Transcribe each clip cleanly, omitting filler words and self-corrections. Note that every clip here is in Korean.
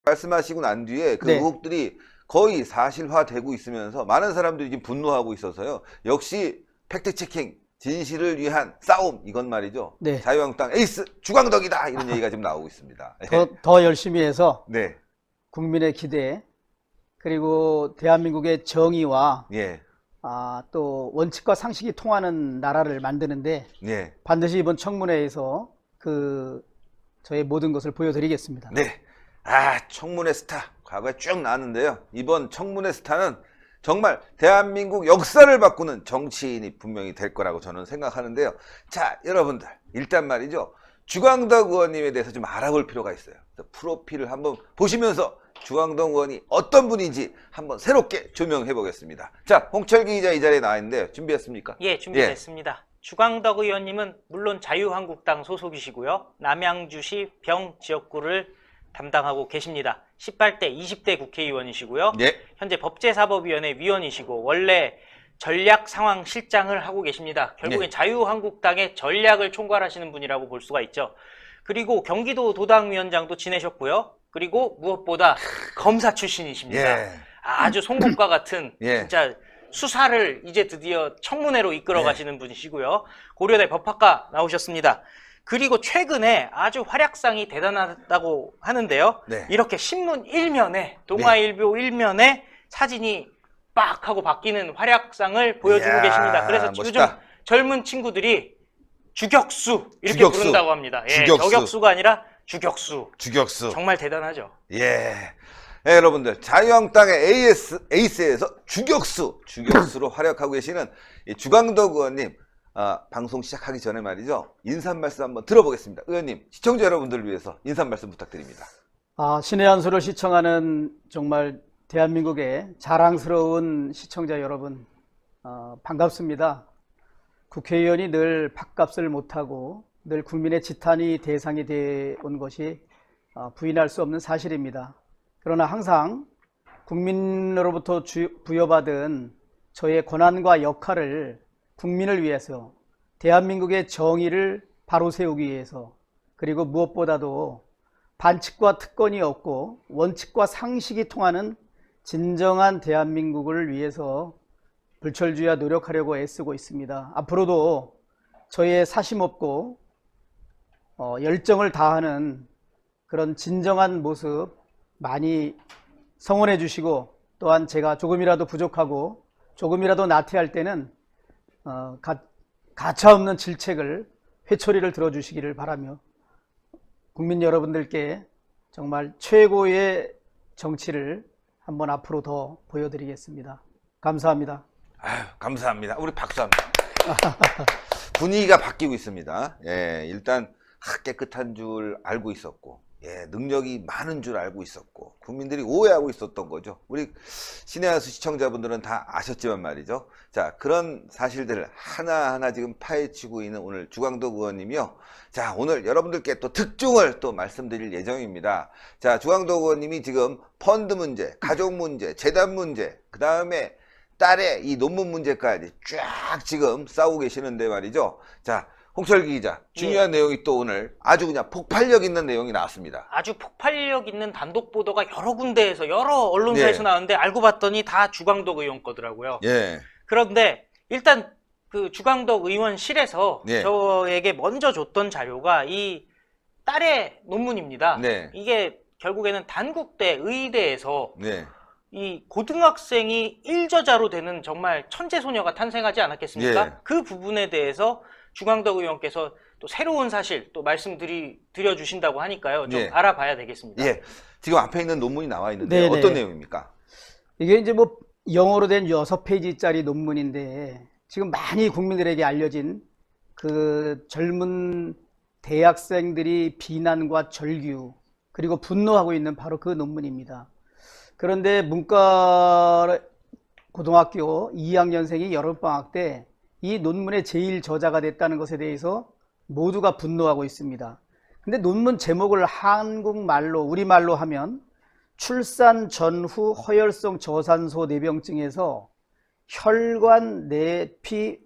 말씀하시고 난 뒤에 그 네. 의혹들이 거의 사실화되고 있으면서 많은 사람들이 지금 분노하고 있어서요. 역시 팩트체킹, 진실을 위한 싸움, 이건 말이죠. 네. 자유한국당 에이스 주광덕이다, 이런 얘기가 지금 나오고 있습니다. 더 열심히 해서 네. 국민의 기대, 그리고 대한민국의 정의와 예. 또 원칙과 상식이 통하는 나라를 만드는데 예. 반드시 이번 청문회에서 저의 모든 것을 보여드리겠습니다. 네. 청문회 스타 과거에 쭉 나왔는데요. 이번 청문회 스타는 정말 대한민국 역사를 바꾸는 정치인이 분명히 될 거라고 저는 생각하는데요. 자, 여러분들 일단 말이죠. 주광덕 의원님에 대해서 좀 알아볼 필요가 있어요. 프로필을 한번 보시면서 주광덕 의원이 어떤 분인지 한번 새롭게 조명해 보겠습니다. 자, 홍철기 기자 이 자리에 나와 있는데요. 준비했습니까? 예, 준비됐습니다. 주광덕 의원님은 물론 자유한국당 소속이시고요. 남양주시 병 지역구를 담당하고 계십니다. 18대, 20대 국회의원이시고요. 예. 현재 법제사법위원회 위원이시고 원래 전략상황실장을 하고 계십니다. 결국엔 예. 자유한국당의 전략을 총괄하시는 분이라고 볼 수가 있죠. 그리고 경기도 도당위원장도 지내셨고요. 그리고 무엇보다 검사 출신이십니다. 예. 아주 송곳과 같은 예. 진짜 수사를 이제 드디어 청문회로 이끌어 가시는 분이시고요. 고려대 법학과 나오셨습니다. 그리고 최근에 아주 활약상이 대단하다고 하는데요. 네. 이렇게 신문 1면에, 동아일보 1면에 사진이 빡 하고 바뀌는 활약상을 보여주고 이야, 계십니다. 그래서 멋있다. 요즘 젊은 친구들이 주격수 이렇게 주격수. 부른다고 합니다. 예, 주격수. 저격수가 아니라 주격수. 주격수. 정말 대단하죠. 예. 네, 여러분들 자유한국당의 에이스에서 주격수로 활약하고 계시는 이 주광덕 의원님, 방송 시작하기 전에 말이죠, 인사 말씀 한번 들어보겠습니다. 의원님, 시청자 여러분들을 위해서 인사 말씀 부탁드립니다. 신의 한 수를 시청하는 정말 대한민국의 자랑스러운 시청자 여러분, 반갑습니다. 국회의원이 늘 밥값을 못하고 늘 국민의 지탄이 대상이 되어 온 것이 부인할 수 없는 사실입니다. 그러나 항상 국민으로부터 부여받은 저의 권한과 역할을 국민을 위해서, 대한민국의 정의를 바로 세우기 위해서, 그리고 무엇보다도 반칙과 특권이 없고 원칙과 상식이 통하는 진정한 대한민국을 위해서 불철주야 노력하려고 애쓰고 있습니다. 앞으로도 저의 사심없고 열정을 다하는 그런 진정한 모습 많이 성원해 주시고, 또한 제가 조금이라도 부족하고 조금이라도 나태할 때는 가차없는 질책을, 회초리를 들어주시기를 바라며 국민 여러분들께 정말 최고의 정치를 한번 앞으로 더 보여드리겠습니다. 감사합니다. 감사합니다. 우리 박수합니다. 분위기가 바뀌고 있습니다. 예, 일단 깨끗한 줄 알고 있었고, 예, 능력이 많은 줄 알고 있었고, 국민들이 오해하고 있었던 거죠. 우리 신의 한 수 시청자분들은 다 아셨지만 말이죠. 자, 그런 사실들을 하나하나 지금 파헤치고 있는 오늘 주광덕 의원님이요. 자, 오늘 여러분들께 또 특종을 또 말씀드릴 예정입니다. 자, 주광덕 의원님이 지금 펀드 문제, 가족 문제, 재단 문제, 그 다음에 딸의 이 논문 문제까지 쫙 지금 싸우고 계시는데 말이죠. 자, 홍철기 기자, 중요한 내용이 또 오늘 아주 그냥 폭발력 있는 내용이 나왔습니다. 아주 폭발력 있는 단독 보도가 여러 군데에서, 여러 언론사에서 나왔는데 알고 봤더니 다 주광덕 의원 거더라고요. 예. 그런데 일단 그 주광덕 의원실에서 예. 저에게 먼저 줬던 자료가 이 딸의 논문입니다. 네. 이게 결국에는 단국대 의대에서 네. 이 고등학생이 일저자로 되는 정말 천재소녀가 탄생하지 않았겠습니까? 예. 그 부분에 대해서 주광덕 의원께서 또 새로운 사실 또 드려주신다고 하니까요. 좀 예. 알아봐야 되겠습니다. 예. 지금 앞에 있는 논문이 나와 있는데 네네. 어떤 내용입니까? 이게 이제 뭐 영어로 된 6페이지짜리 논문인데, 지금 많이 국민들에게 알려진 그 젊은 대학생들이 비난과 절규 그리고 분노하고 있는 바로 그 논문입니다. 그런데 문과 고등학교 2학년생이 여름방학 때 이 논문의 제일 저자가 됐다는 것에 대해서 모두가 분노하고 있습니다. 근데 논문 제목을 한국말로, 우리말로 하면 출산 전후 허혈성 저산소 내병증에서 혈관 내피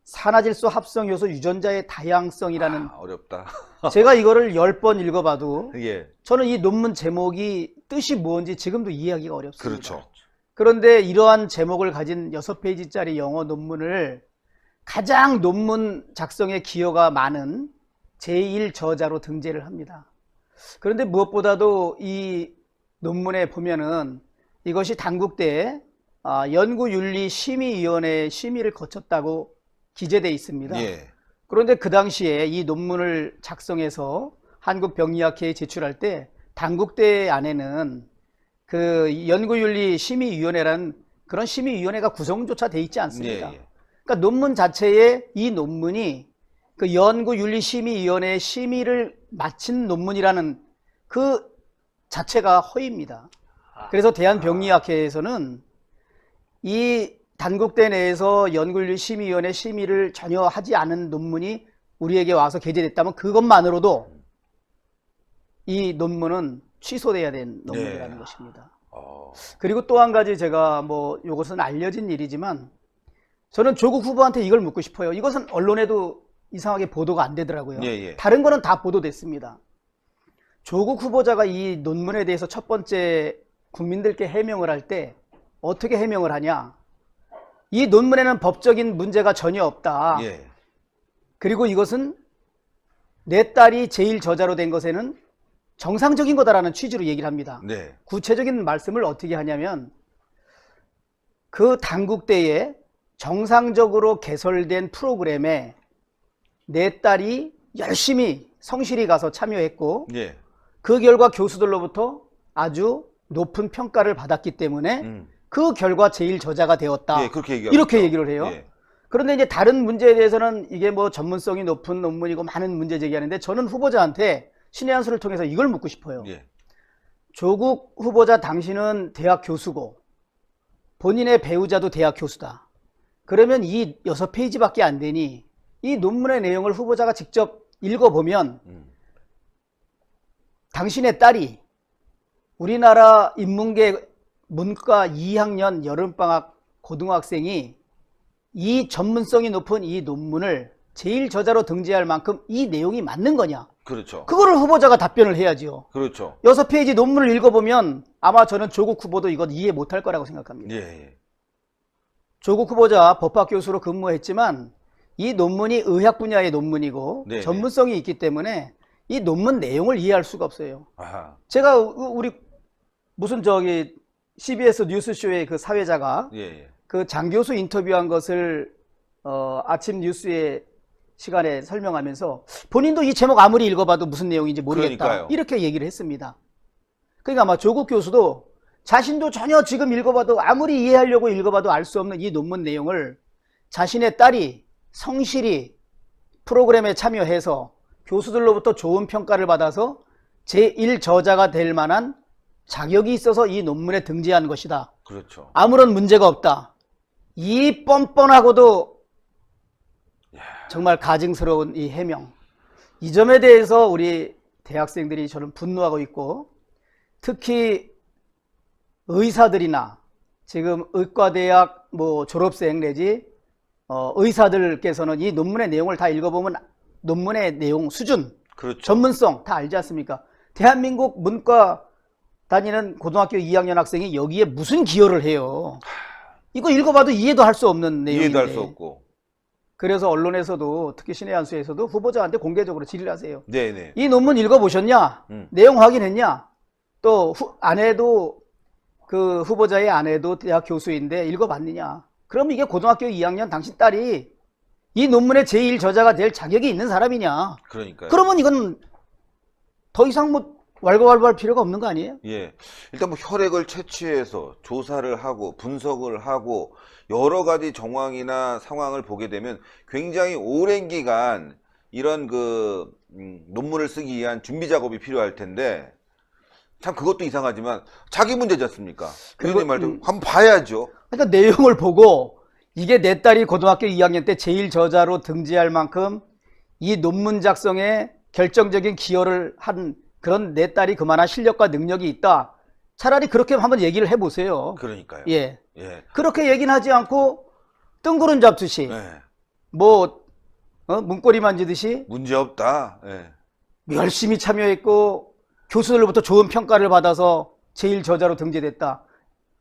산화질소 합성 요소 유전자의 다양성이라는 어렵다. 제가 이거를 10번 읽어봐도 예. 저는 이 논문 제목이 뜻이 뭔지 지금도 이해하기가 어렵습니다. 그렇죠. 그런데 이러한 제목을 가진 6페이지짜리 영어 논문을 가장 논문 작성에 기여가 많은 제1저자로 등재를 합니다. 그런데 무엇보다도 이 논문에 보면은 이것이 단국대 연구윤리심의위원회 심의를 거쳤다고 기재되어 있습니다. 예. 그런데 그 당시에 이 논문을 작성해서 한국병리학회에 제출할 때 단국대 안에는 그 연구윤리심의위원회라는 그런 심의위원회가 구성조차 돼 있지 않습니다. 예, 예. 그러니까 논문 자체에 이 논문이 그 연구윤리심의위원회의 심의를 마친 논문이라는 그 자체가 허위입니다. 그래서 대한병리학회에서는 이 단국대 내에서 연구윤리심의위원회 심의를 전혀 하지 않은 논문이 우리에게 와서 게재됐다면 그것만으로도 이 논문은 취소돼야 된 논문이라는 네. 것입니다. 어. 그리고 또 한 가지 제가 뭐 이것은 알려진 일이지만 저는 조국 후보한테 이걸 묻고 싶어요. 이것은 언론에도 이상하게 보도가 안 되더라고요. 예, 예. 다른 거는 다 보도됐습니다. 조국 후보자가 이 논문에 대해서 첫 번째 국민들께 해명을 할 때 어떻게 해명을 하냐? 이 논문에는 법적인 문제가 전혀 없다. 예. 그리고 이것은 내 딸이 제일 저자로 된 것에는 정상적인 거다라는 취지로 얘기를 합니다. 네. 구체적인 말씀을 어떻게 하냐면 그 단국대에 정상적으로 개설된 프로그램에 내 딸이 열심히 성실히 가서 참여했고 예. 그 결과 교수들로부터 아주 높은 평가를 받았기 때문에 그 결과 제일 저자가 되었다. 예, 그렇게 얘기하죠. 이렇게 얘기를 해요. 예. 그런데 이제 다른 문제에 대해서는 이게 뭐 전문성이 높은 논문이고 많은 문제 제기하는데 저는 후보자한테 신의 한 수를 통해서 이걸 묻고 싶어요. 예. 조국 후보자 당신은 대학 교수고 본인의 배우자도 대학 교수다. 그러면 이 6페이지밖에 안 되니 이 논문의 내용을 후보자가 직접 읽어보면 당신의 딸이 우리나라 인문계 문과 2학년 여름방학 고등학생이 이 전문성이 높은 이 논문을 제일 저자로 등재할 만큼 이 내용이 맞는 거냐? 그렇죠. 그거를 후보자가 답변을 해야지요. 그렇죠. 6페이지 논문을 읽어보면 아마 저는 조국 후보도 이건 이해 못할 거라고 생각합니다. 예. 예. 조국 후보자 법학 교수로 근무했지만 이 논문이 의학 분야의 논문이고 네네. 전문성이 있기 때문에 이 논문 내용을 이해할 수가 없어요. 아하. 제가 우리 무슨 저기 CBS 뉴스쇼의 그 사회자가 예. 예. 그 장 교수 인터뷰한 것을 아침 뉴스의 시간에 설명하면서 본인도 이 제목 아무리 읽어봐도 무슨 내용인지 모르겠다. 그러니까요. 이렇게 얘기를 했습니다. 그러니까 아마 조국 교수도 자신도 전혀 지금 읽어봐도 아무리 이해하려고 읽어봐도 알 수 없는 이 논문 내용을 자신의 딸이 성실히 프로그램에 참여해서 교수들로부터 좋은 평가를 받아서 제1저자가 될 만한 자격이 있어서 이 논문에 등재한 것이다. 그렇죠. 아무런 문제가 없다. 이 뻔뻔하고도 정말 가증스러운 이 해명. 이 점에 대해서 우리 대학생들이 저는 분노하고 있고 특히 의사들이나 지금 의과대학 뭐 졸업생 내지 의사들께서는 이 논문의 내용을 다 읽어보면 논문의 내용 수준, 그렇죠. 전문성 다 알지 않습니까? 대한민국 문과 다니는 고등학교 2학년 학생이 여기에 무슨 기여를 해요? 이거 읽어봐도 이해도 할 수 없는 내용인데. 이해도 할 수 없고. 그래서 언론에서도 특히 신의 한 수에서도 후보자한테 공개적으로 질의를 하세요. 네네. 이 논문 읽어보셨냐? 내용 확인했냐? 또 아내도 그 후보자의 아내도 대학 교수인데 읽어봤느냐? 그럼 이게 고등학교 2학년 당신 딸이 이 논문의 제1저자가 될 자격이 있는 사람이냐? 그러니까요. 그러면 이건 더 이상 뭐 왈가왈부할 필요가 없는 거 아니에요? 예. 일단 뭐 혈액을 채취해서 조사를 하고 분석을 하고 여러 가지 정황이나 상황을 보게 되면 굉장히 오랜 기간 이런 그 논문을 쓰기 위한 준비 작업이 필요할 텐데 참 그것도 이상하지만 자기 문제지 않습니까? 그리고, 그리고 말대로 한번 봐야죠. 그러니까 내용을 보고 이게 내 딸이 고등학교 2학년 때 제1저자로 등재할 만큼 이 논문 작성에 결정적인 기여를 한 그런 내 딸이 그만한 실력과 능력이 있다. 차라리 그렇게 한번 얘기를 해보세요. 그러니까요. 예. 예. 그렇게 얘기는 하지 않고 뜬구름 잡듯이 예. 뭐 문고리 만지듯이 문제 없다. 예. 열심히 참여했고 교수들로부터 좋은 평가를 받아서 제일 저자로 등재됐다.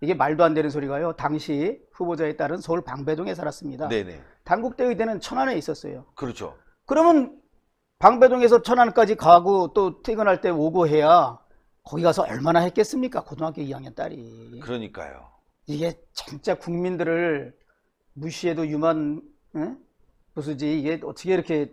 이게 말도 안 되는 소리가요. 당시 후보자에 따른 서울 방배동에 살았습니다. 네네. 단국대 의대는 천안에 있었어요. 그렇죠. 그러면 방배동에서 천안까지 가고 또 퇴근할 때 오고 해야 거기 가서 얼마나 했겠습니까? 고등학교 2학년 딸이. 그러니까요. 이게 진짜 국민들을 무시해도 유만 부수지 이게 어떻게 이렇게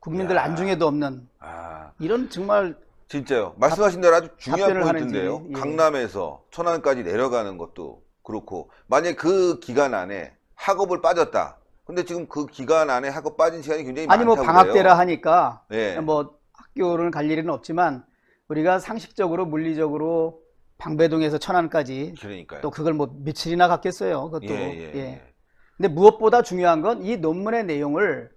국민들 야. 안중에도 없는 아, 이런 정말 진짜요. 말씀하신 대로 아주 중요한 답변을 포인트인데요. 하는지, 예. 강남에서 천안까지 내려가는 것도 그렇고, 만약에 그 기간 안에 학업을 빠졌다. 근데 지금 그 기간 안에 학업 빠진 시간이 굉장히 아니 뭐 많다고 방학 그래요. 때라 하니까 예. 뭐 학교를 갈 일은 없지만 우리가 상식적으로 물리적으로 방배동에서 천안까지 그러니까요. 또 그걸 뭐 며칠이나 갔겠어요. 그것도 예. 근데 무엇보다 중요한 건 이 논문의 내용을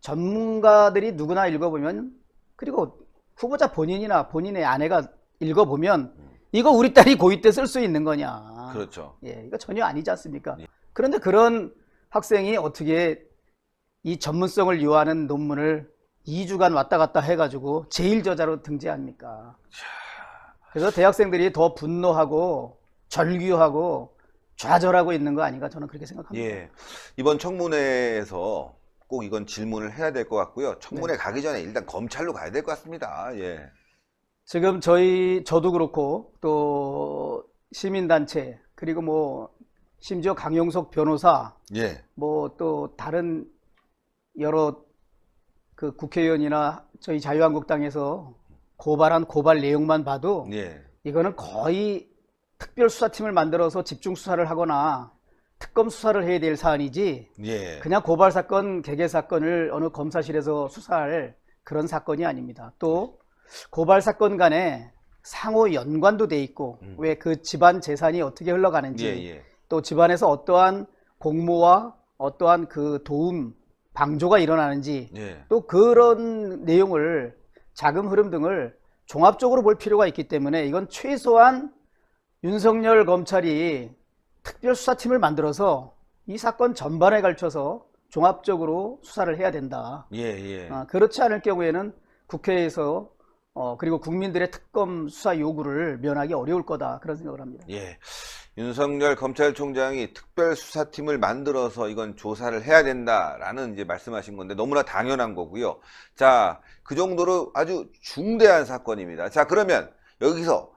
전문가들이 누구나 읽어보면 그리고 후보자 본인이나 본인의 아내가 읽어보면 이거 우리 딸이 고2 때 쓸 수 있는 거냐. 그렇죠. 예, 이거 전혀 아니지 않습니까? 예. 그런데 그런 학생이 어떻게 이 전문성을 요하는 논문을 2주간 왔다 갔다 해가지고 제일 저자로 등재합니까? 그래서 대학생들이 더 분노하고 절규하고 좌절하고 있는 거 아닌가 저는 그렇게 생각합니다. 예. 이번 청문회에서 꼭 이건 질문을 해야 될 것 같고요. 청문회 가기 전에 일단 검찰로 가야 될 것 같습니다. 예. 지금 저도 그렇고 또 시민단체 그리고 뭐 심지어 강용석 변호사 예. 뭐 또 다른 여러 그 국회의원이나 저희 자유한국당에서 고발한 고발 내용만 봐도 예. 이거는 거의 특별수사팀을 만들어서 집중 수사를 하거나 특검 수사를 해야 될 사안이지 예. 그냥 고발 사건, 개개 사건을 어느 검사실에서 수사할 그런 사건이 아닙니다. 또 고발 사건 간에 상호 연관도 돼 있고 왜 그 집안 재산이 어떻게 흘러가는지 예. 또 집안에서 어떠한 공모와 어떠한 그 도움, 방조가 일어나는지 예. 또 그런 내용을 자금 흐름 등을 종합적으로 볼 필요가 있기 때문에 이건 최소한 윤석열 검찰이 특별수사팀을 만들어서 이 사건 전반에 걸쳐서 종합적으로 수사를 해야 된다. 예. 그렇지 않을 경우에는 국회에서 그리고 국민들의 특검 수사 요구를 면하기 어려울 거다 그런 생각을 합니다. 예. 윤석열 검찰총장이 특별수사팀을 만들어서 이건 조사를 해야 된다라는 이제 말씀하신 건데 너무나 당연한 거고요. 자, 그 정도로 아주 중대한 사건입니다. 자, 그러면 여기서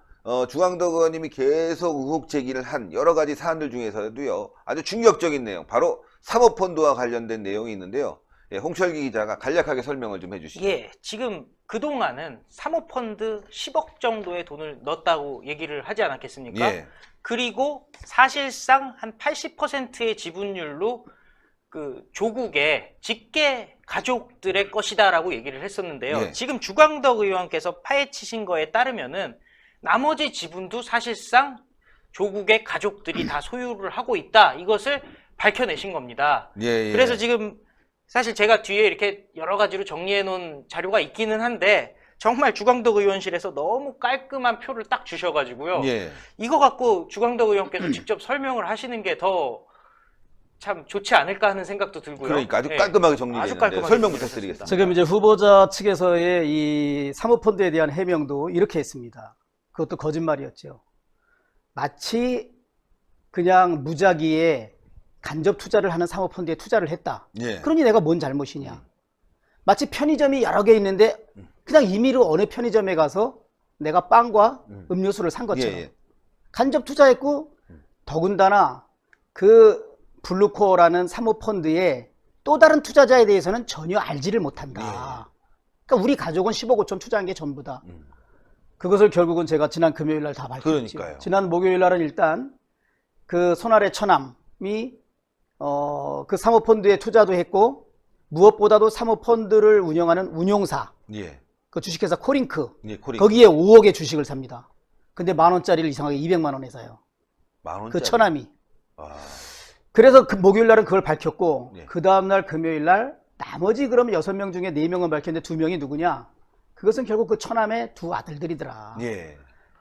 주광덕 의원님이 계속 의혹 제기를 한 여러 가지 사안들 중에서도요, 아주 충격적인 내용, 바로 사모펀드와 관련된 내용이 있는데요. 예, 홍철기 기자가 간략하게 설명을 좀 해주시죠. 예, 지금 그동안은 사모펀드 10억 정도의 돈을 넣었다고 얘기를 하지 않았겠습니까? 예. 그리고 사실상 한 80%의 지분율로 그 조국의 직계 가족들의 것이다라고 얘기를 했었는데요. 예. 지금 주광덕 의원께서 파헤치신 거에 따르면은 나머지 지분도 사실상 조국의 가족들이 다 소유를 하고 있다. 이것을 밝혀내신 겁니다. 예. 그래서 지금 사실 제가 뒤에 이렇게 여러 가지로 정리해 놓은 자료가 있기는 한데 정말 주광덕 의원실에서 너무 깔끔한 표를 딱 주셔가지고요. 예. 이거 갖고 주광덕 의원께서 직접 설명을 하시는 게 더 참 좋지 않을까 하는 생각도 들고요. 그러니까 아주 예. 깔끔하게 아주 정리되는데 깔끔하게 설명 정리됐습니다. 부탁드리겠습니다. 지금 이제 후보자 측에서의 이 사모펀드에 대한 해명도 이렇게 했습니다. 그것도 거짓말이었죠. 마치 그냥 무작위에 간접 투자를 하는 사모펀드에 투자를 했다. 예. 그러니 내가 뭔 잘못이냐. 마치 편의점이 여러 개 있는데 그냥 임의로 어느 편의점에 가서 내가 빵과 음료수를 산 것처럼 예. 간접 투자했고 더군다나 그 블루코어라는 사모펀드의 또 다른 투자자에 대해서는 전혀 알지를 못한다. 그러니까 우리 가족은 10억 5천 투자한 게 전부다. 그것을 결국은 제가 지난 금요일 날 다 밝혔죠. 그러니까요. 지난 목요일 날은 일단 그 손아래 처남이 그 사모펀드에 투자도 했고 무엇보다도 사모펀드를 운영하는 운용사 예. 그 주식회사 코링크 예. 코링. 거기에 5억의 주식을 삽니다. 근데 10,000원짜리를 이상하게 200만 원에 사요. 만 원짜리. 그 처남이. 아. 그래서 그 목요일 날은 그걸 밝혔고 예. 그 다음날 금요일 날 나머지 그럼 6명 중에 4명은 밝혔는데 2명이 누구냐? 그것은 결국 그 처남의 두 아들들이더라. 예.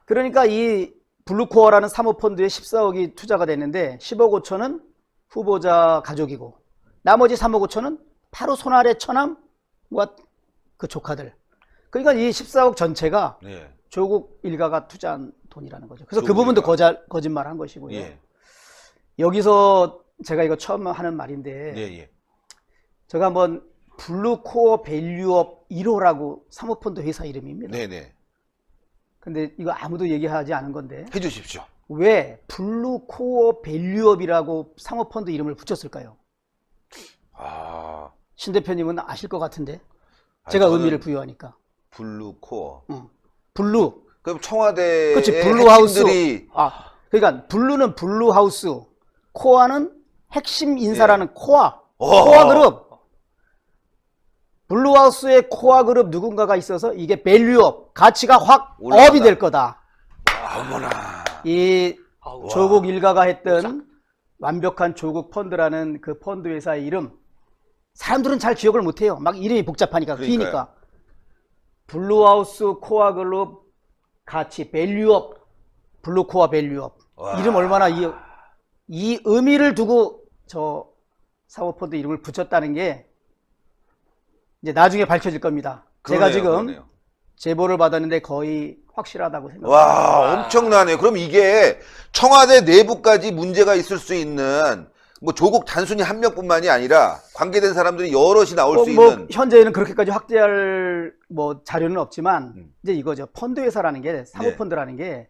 그러니까 이 블루코어라는 사모펀드에 14억이 투자가 됐는데 10억 5천은 후보자 가족이고 나머지 3억 5천은 바로 손아래 처남과 그 조카들. 그러니까 이 14억 전체가 예. 조국 일가가 투자한 돈이라는 거죠. 그래서 그 조국 부분도 일가. 거짓말한 것이고요. 예. 여기서 제가 이거 처음 하는 말인데 예, 예. 제가 한번 블루코어 밸류업 1호라고 사모펀드 회사 이름입니다. 네, 네. 근데 이거 아무도 얘기하지 않은 건데 해 주십시오. 왜 블루코어 밸류업이라고 사모펀드 이름을 붙였을까요? 아. 신 대표님은 아실 것 같은데 제가 저는 의미를 부여하니까. 블루코어. 블루. 그럼 청와대의 그렇지, 블루하우스. 핵심들이 그러니까 블루는 블루하우스, 코어는 핵심 인사라는 코어 어. 그룹. 블루하우스의 코어 그룹 누군가가 있어서 이게 밸류업, 가치가 확 올라간다. 업이 될 거다. 어머나. 이 아우, 조국 일가가 했던 완벽한 조국 펀드라는 그 펀드 회사의 이름, 사람들은 잘 기억을 못해요. 막 이름이 복잡하니까. 그러니까요. 기니까. 블루하우스 코어 그룹 가치 밸류업, 블루코어 밸류업. 와. 이름 얼마나 이 의미를 두고 저 사모펀드 이름을 붙였다는 게 이제 나중에 밝혀질 겁니다. 제가 그러네요, 지금 그러네요. 제보를 받았는데 거의 확실하다고 생각합니다. 와, 엄청나네요. 그럼 이게 청와대 내부까지 문제가 있을 수 있는 뭐 조국 단순히 한 명뿐만이 아니라 관계된 사람들이 여럿이 나올 수 있는. 현재는 그렇게까지 확대할 뭐 자료는 없지만 이제 이거죠. 펀드 회사라는 게 사모펀드라는 게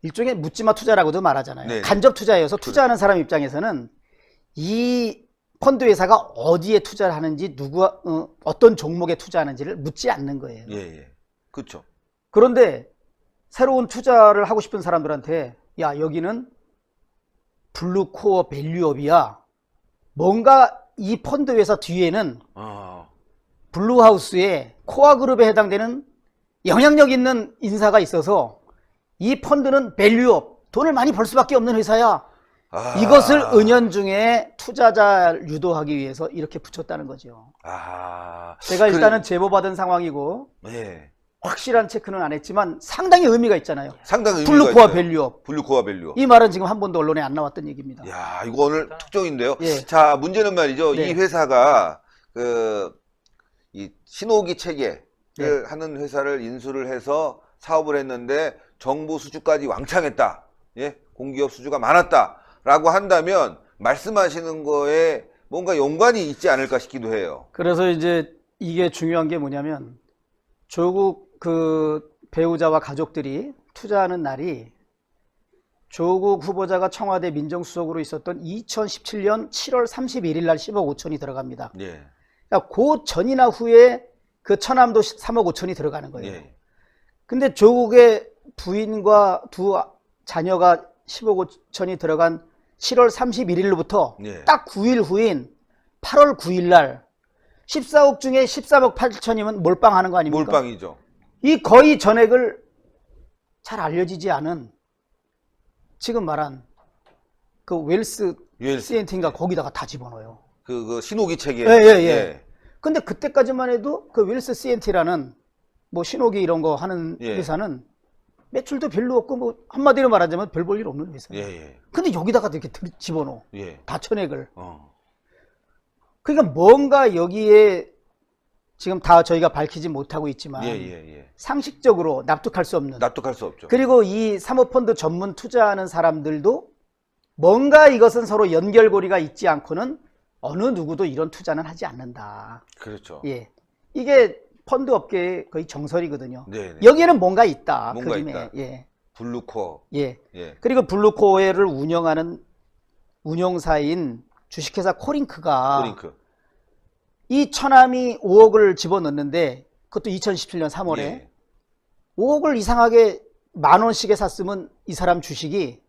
일종의 묻지마 투자라고도 말하잖아요. 네. 간접 투자여서 투자하는 사람 입장에서는 이 펀드 회사가 어디에 투자를 하는지 누가 어떤 종목에 투자하는지를 묻지 않는 거예요. 예, 예. 그렇죠. 그런데 새로운 투자를 하고 싶은 사람들한테 야, 여기는 블루코어 밸류업이야. 뭔가 이 펀드 회사 뒤에는 블루하우스의 코어 그룹에 해당되는 영향력 있는 인사가 있어서 이 펀드는 밸류업, 돈을 많이 벌 수밖에 없는 회사야. 이것을 은연중에 투자자를 유도하기 위해서 이렇게 붙였다는 거죠. 제가 일단은 제보받은 상황이고 예. 확실한 체크는 안 했지만 상당히 의미가 있잖아요. 상당히 의미가 블루코어 있어요. 밸류업. 블루코어 밸류업. 이 말은 지금 한 번도 언론에 안 나왔던 얘기입니다. 야, 이거 오늘 특종인데요. 예. 자, 문제는 말이죠. 네. 이 회사가 이 신호기 체계를 네. 하는 회사를 인수를 해서 사업을 했는데 정부 수주까지 왕창했다. 예? 공기업 수주가 많았다라고 한다면 말씀하시는 거에 뭔가 연관이 있지 않을까 싶기도 해요. 그래서 이제 이게 중요한 게 뭐냐면 조국 그 배우자와 가족들이 투자하는 날이 조국 후보자가 청와대 민정수석으로 있었던 2017년 7월 31일 날 10억 5천이 들어갑니다. 예. 그러니까 그 전이나 후에 그 처남도 3억 5천이 들어가는 거예요. 예. 근데 조국의 부인과 두 자녀가 10억 5천이 들어간 7월 31일로부터 예. 딱 9일 후인 8월 9일 날 14억 중에 13억 8천이면 몰빵하는 거 아닙니까? 몰빵이죠. 이 거의 전액을 잘 알려지지 않은 지금 말한 그 웰스 CNT인가 거기다가 다 집어넣어요. 그 신호기 체계. 예. 근데 그때까지만 해도 그 웰스 CNT라는 뭐 신호기 이런 거 하는 예. 회사는 매출도 별로 없고 뭐 한마디로 말하자면 별 볼 일 없는 회사예요. 예. 근데 여기다가 이렇게 집어넣어. 예. 다 천액을. 어. 그러니까 뭔가 여기에 지금 다 저희가 밝히지 못하고 있지만 예. 상식적으로 납득할 수 없는 납득할 수 없죠. 그리고 이 사모펀드 전문 투자하는 사람들도 뭔가 이것은 서로 연결고리가 있지 않고는 어느 누구도 이런 투자는 하지 않는다. 그렇죠. 예, 이게 펀드 업계의 거의 정설이거든요. 네네. 여기에는 뭔가 있다. 뭔가 그림에. 있다. 예, 블루코어. 예. 예. 그리고 블루코어를 운영하는 운영사인 주식회사 코링크가 코링크. 이 처남이 5억을 집어넣는데 그것도 2017년 3월에 예. 5억을 이상하게 10,000원씩에 샀으면 이 사람 주식이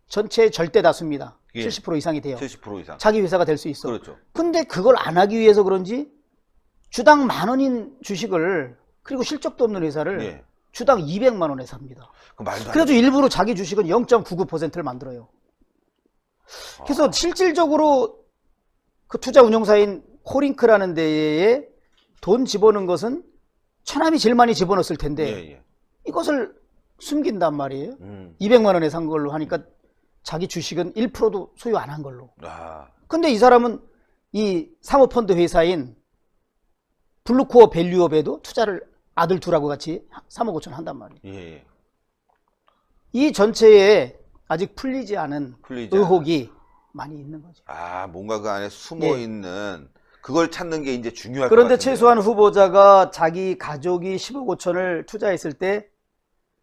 전체의 절대 다수입니다. 예. 70% 이상이 돼요. 70% 이상. 자기 회사가 될 수 있어. 그렇죠. 근데 그걸 안 하기 위해서 그런지 주당 10,000원인 주식을 그리고 실적도 없는 회사를 예. 주당 200만 원에 삽니다. 그 말도 안 그래도 일부러 자기 주식은 0.99%를 만들어요. 그래서 실질적으로 그 투자 운용사인 코링크라는 데에 돈 집어넣은 것은 처남이 제일 많이 집어넣었을 텐데 예. 이것을 숨긴단 말이에요. 200만 200만 원에 산 걸로 하니까 자기 주식은 1%도 소유 안 한 걸로. 아. 근데 이 사람은 이 사모펀드 회사인 블루코어 밸류업에도 투자를 아들 둘하고 같이 3억 5천 한단 말이에요. 예. 이 전체에 아직 풀리지 않은 풀리지 의혹이 많이 있는 거죠. 아, 뭔가 그 안에 숨어 예. 있는 그걸 찾는 게 이제 중요할 것 그런데 같은데요. 최소한 후보자가 자기 가족이 10억 5천을 투자했을 때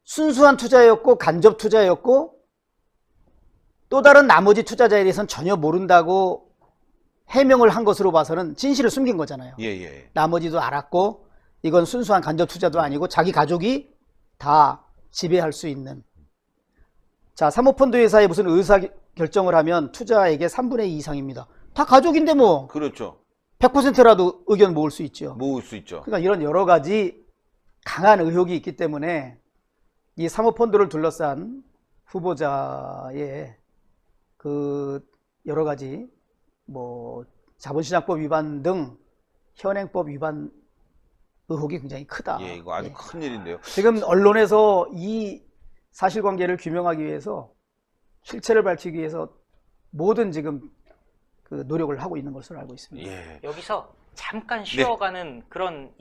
순수한 투자였고 간접 투자였고 또 다른 나머지 투자자에 대해서는 전혀 모른다고 해명을 한 것으로 봐서는 진실을 숨긴 거잖아요. 예. 나머지도 알았고 이건 순수한 간접 투자도 아니고 자기 가족이 다 지배할 수 있는. 자, 사모펀드 회사에 무슨 의사 결정을 하면 투자액의 3분의 2 이상입니다. 다 가족인데 뭐 그렇죠. 100%라도 의견 모을 수 있죠. 모을 수 있죠. 그러니까 이런 여러 가지 강한 의혹이 있기 때문에 이 사모펀드를 둘러싼 후보자의 그 여러 가지 뭐 자본시장법 위반 등 현행법 위반 의혹이 굉장히 크다. 예, 이거 아주 예. 큰 일인데요. 지금 언론에서 이 사실관계를 규명하기 위해서 실체를 밝히기 위해서 모든 지금 그 노력을 하고 있는 것으로 알고 있습니다. 예. 여기서 잠깐 쉬어가는 그런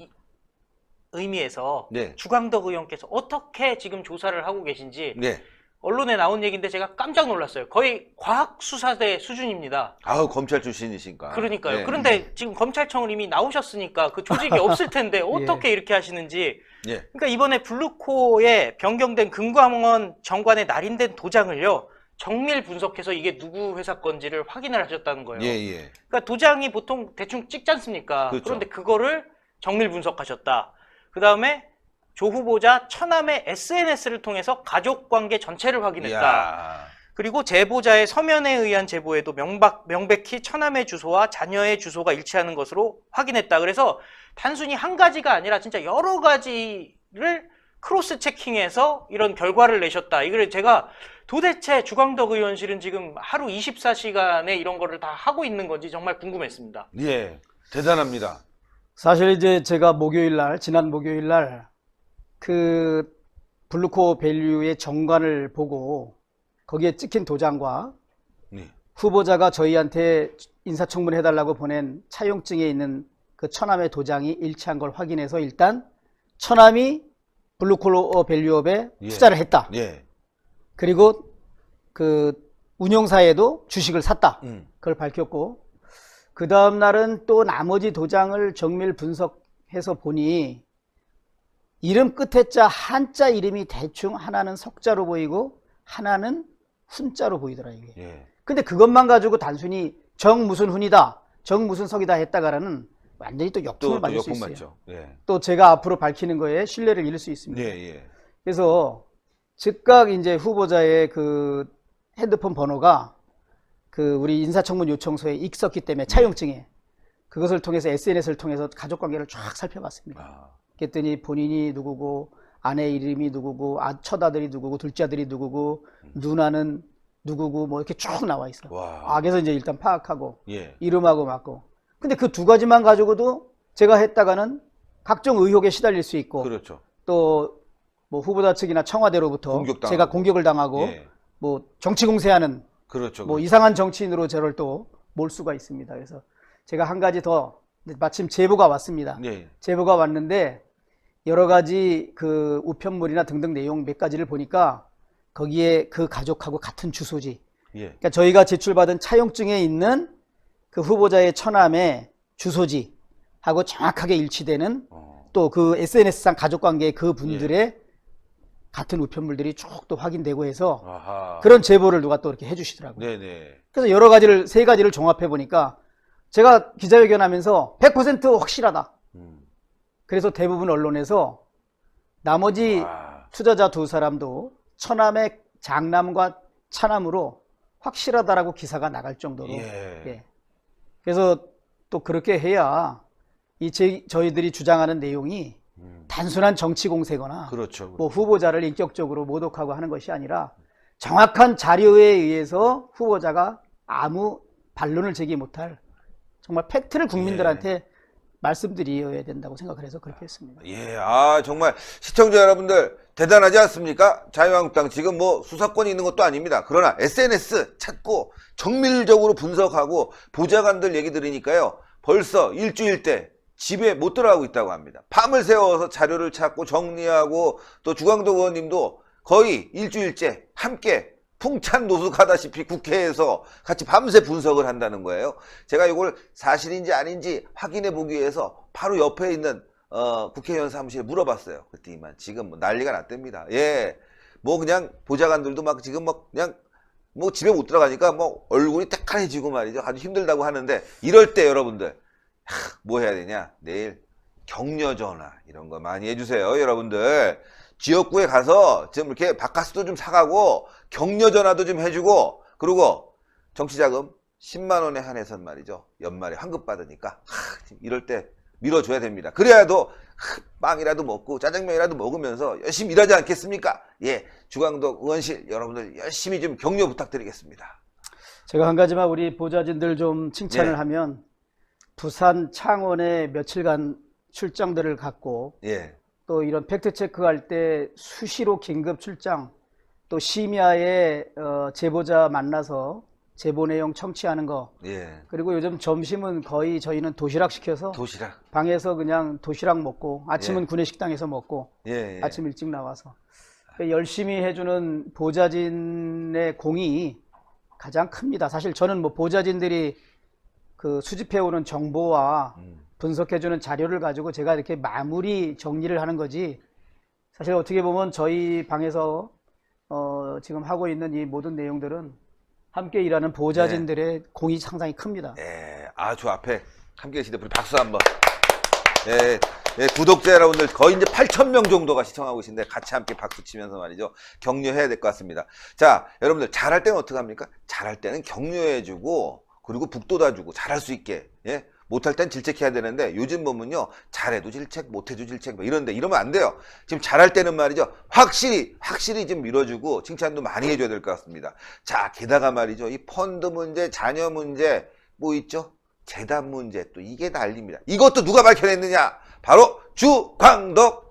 의미에서 네. 주광덕 의원께서 어떻게 지금 조사를 하고 계신지 네. 언론에 나온 얘기인데 제가 깜짝 놀랐어요. 거의 과학수사대 수준입니다. 아우, 검찰 출신이시니까. 그러니까요. 예. 그런데 지금 검찰청을 이미 나오셨으니까 그 조직이 없을 텐데 어떻게 이렇게 하시는지. 예. 그러니까 이번에 블루코에 변경된 금감원 정관에 날인된 도장을요. 정밀 분석해서 이게 누구 회사 건지를 확인을 하셨다는 거예요. 예. 그러니까 도장이 보통 대충 찍지 않습니까? 그렇죠. 그런데 그거를 정밀 분석하셨다. 그 다음에 조 후보자 처남의 SNS를 통해서 가족관계 전체를 확인했다. 이야. 그리고 제보자의 서면에 의한 제보에도 명백히 처남의 주소와 자녀의 주소가 일치하는 것으로 확인했다. 그래서 단순히 한 가지가 아니라 진짜 여러 가지를 크로스 체킹해서 이런 결과를 내셨다. 이걸 제가 도대체 주광덕 의원실은 지금 하루 24시간에 이런 거를 다 하고 있는 건지 정말 궁금했습니다. 예. 대단합니다. 사실 이제 제가 지난 목요일 날 그 블루코어 밸류의 정관을 보고 거기에 찍힌 도장과 네. 후보자가 저희한테 인사청문 해달라고 보낸 차용증에 있는 그 처남의 도장이 일치한 걸 확인해서 일단 처남이 블루코어 밸류업에 예. 투자를 했다. 예. 그리고 그 운용사에도 주식을 샀다. 음. 그걸 밝혔고 그 다음 날은 또 나머지 도장을 정밀 분석해서 보니 이름 끝에 자 한자 이름이 대충 하나는 석자로 보이고 하나는 훈자로 보이더라 이게. 예. 근데 그것만 가지고 단순히 정 무슨 훈이다, 정 무슨 석이다 했다가는 완전히 또 역풍을 또 맞을 수 역풍 있어요. 맞죠. 예. 또 제가 앞으로 밝히는 거에 신뢰를 잃을 수 있습니다. 예. 그래서 즉각 이제 후보자의 그 핸드폰 번호가 그 우리 인사청문 요청서에 있었기 때문에 차용증에 그것을 통해서 SNS를 통해서 가족 관계를 쫙 살펴봤습니다. 아. 그랬더니 본인이 누구고 아내 이름이 누구고 첫 아들이 누구고 둘째 아들이 누구고 누나는 누구고 뭐 이렇게 쭉 나와 있어. 와. 그래서 이제 일단 파악하고 예. 이름하고 맞고. 근데 그 두 가지만 가지고도 제가 했다가는 각종 의혹에 시달릴 수 있고 그렇죠. 또 뭐 후보자 측이나 청와대로부터 공격당하고. 제가 공격을 당하고 예. 뭐 정치 공세하는 그렇죠. 뭐 그렇죠. 이상한 정치인으로 저를 또 몰 수가 있습니다. 그래서 제가 한 가지 더 마침 제보가 왔습니다. 예. 제보가 왔는데 여러 가지 그 우편물이나 등등 내용 몇 가지를 보니까 거기에 그 가족하고 같은 주소지. 예. 그러니까 저희가 제출받은 차용증에 있는 그 후보자의 처남의 주소지하고 정확하게 일치되는 또 그 SNS상 가족관계 그 분들의 같은 우편물들이 쭉 또 확인되고 해서 아하. 그런 제보를 누가 또 이렇게 해주시더라고요. 네네. 그래서 세 가지를 종합해 보니까 제가 기자회견 하면서 100% 확실하다. 그래서 대부분 언론에서 나머지 와. 투자자 두 사람도 처남의 장남과 차남으로 확실하다라고 기사가 나갈 정도로. 예. 예. 그래서 또 그렇게 해야 저희들이 주장하는 내용이 단순한 정치 공세거나 그렇죠. 뭐 후보자를 인격적으로 모독하고 하는 것이 아니라 정확한 자료에 의해서 후보자가 아무 반론을 제기 못할 정말 팩트를 국민들한테 말씀드려야 된다고 생각을 해서 그렇게 했습니다. 예, 아, 정말 시청자 여러분들 대단하지 않습니까? 자유한국당 지금 뭐 수사권이 있는 것도 아닙니다. 그러나 SNS 찾고 정밀적으로 분석하고 보좌관들 얘기 들으니까요. 벌써 일주일 때 집에 못 들어가고 있다고 합니다. 밤을 새워서 자료를 찾고 정리하고 또 주광덕 의원님도 거의 일주일째 함께 풍찬 노숙하다시피 국회에서 같이 밤새 분석을 한다는 거예요. 제가 이걸 사실인지 아닌지 확인해 보기 위해서 바로 옆에 있는 국회의원 사무실에 물어봤어요. 그랬더니만 지금 뭐 난리가 났답니다. 예, 뭐 그냥 보좌관들도 막 지금 막 그냥 뭐 집에 못 들어가니까 뭐 얼굴이 때칼해지고 말이죠. 아주 힘들다고 하는데 이럴 때 여러분들 뭐 해야 되냐? 내일 격려 전화 이런 거 많이 해주세요, 여러분들. 지역구에 가서 좀 이렇게 바카스도 좀 사가고 격려 전화도 좀 해주고 그리고 정치자금 10만 원에 한해선 말이죠. 연말에 환급 받으니까 이럴 때 밀어줘야 됩니다. 그래야도 빵이라도 먹고 짜장면이라도 먹으면서 열심히 일하지 않겠습니까? 예, 주광덕 의원실 여러분들 열심히 좀 격려 부탁드리겠습니다. 제가 한 가지만 우리 보좌진들 좀 칭찬을 예. 하면 부산 창원에 며칠간 출장들을 갔고 예, 또 이런 팩트 체크할 때 수시로 긴급 출장 또 심야에 제보자 만나서 제보 내용 청취하는 거 예. 그리고 요즘 점심은 거의 저희는 도시락 시켜서 도시락. 방에서 그냥 도시락 먹고 아침은 예. 구내식당에서 먹고 예, 예. 아침 일찍 나와서 열심히 해주는 보좌진의 공이 가장 큽니다. 사실 저는 뭐 보좌진들이 그 수집해오는 정보와 분석해주는 자료를 가지고 제가 이렇게 마무리 정리를 하는 거지 사실 어떻게 보면 저희 방에서 지금 하고 있는 이 모든 내용들은 함께 일하는 보좌진들의 공이 상당히 큽니다. 예, 저 앞에 함께 계시는데 우리 박수 한번. 예, 예, 구독자 여러분들 거의 이제 8,000명 정도가 시청하고 계신데 같이 함께 박수 치면서 말이죠. 격려해야 될 것 같습니다. 자, 여러분들 잘할 때는 어떻게 합니까? 잘할 때는 격려해주고 그리고 북돋아주고 잘할 수 있게. 예? 못할 땐 질책해야 되는데 요즘 보면요. 잘해도 질책, 못해도 질책 뭐 이런데 이러면 안 돼요. 지금 잘할 때는 말이죠. 확실히 좀 밀어주고 칭찬도 많이 해줘야 될 것 같습니다. 자, 게다가 말이죠. 이 펀드 문제, 자녀 문제 뭐 있죠? 재단 문제 또 이게 난립니다. 이것도 누가 밝혀냈느냐? 바로 주광덕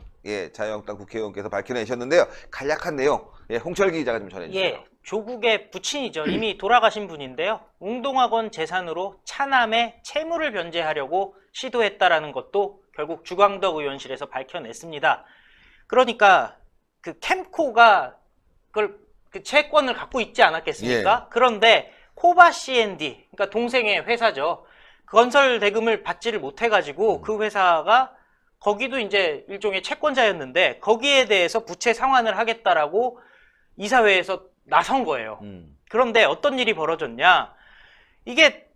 자유한국당 국회의원께서 밝혀내셨는데요. 간략한 내용 홍철기 기자가 좀 전해주세요. 예, 조국의 부친이죠. 이미 돌아가신 분인데요. 웅동학원 재산으로 차남의 채무를 변제하려고 시도했다라는 것도 결국 주광덕 의원실에서 밝혀냈습니다. 그러니까 그 캠코가 그 채권을 갖고 있지 않았겠습니까? 예. 그런데 코바 C&D, 그러니까 동생의 회사죠. 건설 대금을 받지를 못해가지고 그 회사가 거기도 이제 일종의 채권자였는데 거기에 대해서 부채 상환을 하겠다라고 이사회에서 나선 거예요. 그런데 어떤 일이 벌어졌냐? 이게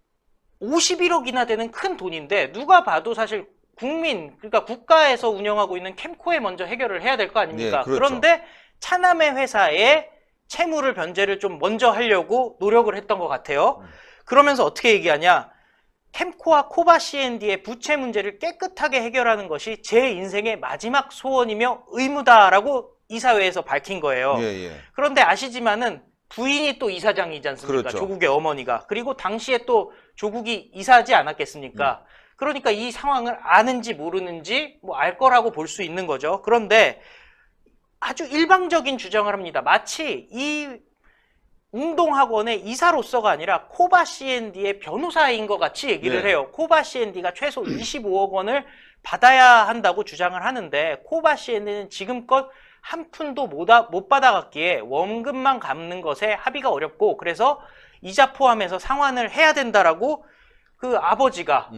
51억이나 되는 큰 돈인데 누가 봐도 사실 그러니까 국가에서 운영하고 있는 캠코에 먼저 해결을 해야 될 거 아닙니까? 네, 그렇죠. 그런데 차남의 회사에 채무를 변제를 좀 먼저 하려고 노력을 했던 것 같아요. 그러면서 어떻게 얘기하냐? 캠코와 코바 C&D의 부채 문제를 깨끗하게 해결하는 것이 제 인생의 마지막 소원이며 의무다라고 이사회에서 밝힌 거예요. 예. 그런데 아시지만은 부인이 또 이사장이지 않습니까? 그렇죠. 조국의 어머니가. 그리고 당시에 또 조국이 이사하지 않았겠습니까? 그러니까 이 상황을 아는지 모르는지 뭐 알 거라고 볼 수 있는 거죠. 그런데 아주 일방적인 주장을 합니다. 마치 이 웅동학원의 이사로서가 아니라 코바 C&D의 변호사인 것 같이 얘기를 네. 해요. 코바 C&D가 최소 25억 원을 받아야 한다고 주장을 하는데 코바 C&D는 지금껏 한 푼도 못 받아갔기에 원금만 갚는 것에 합의가 어렵고 그래서 이자 포함해서 상환을 해야 된다라고 그 아버지가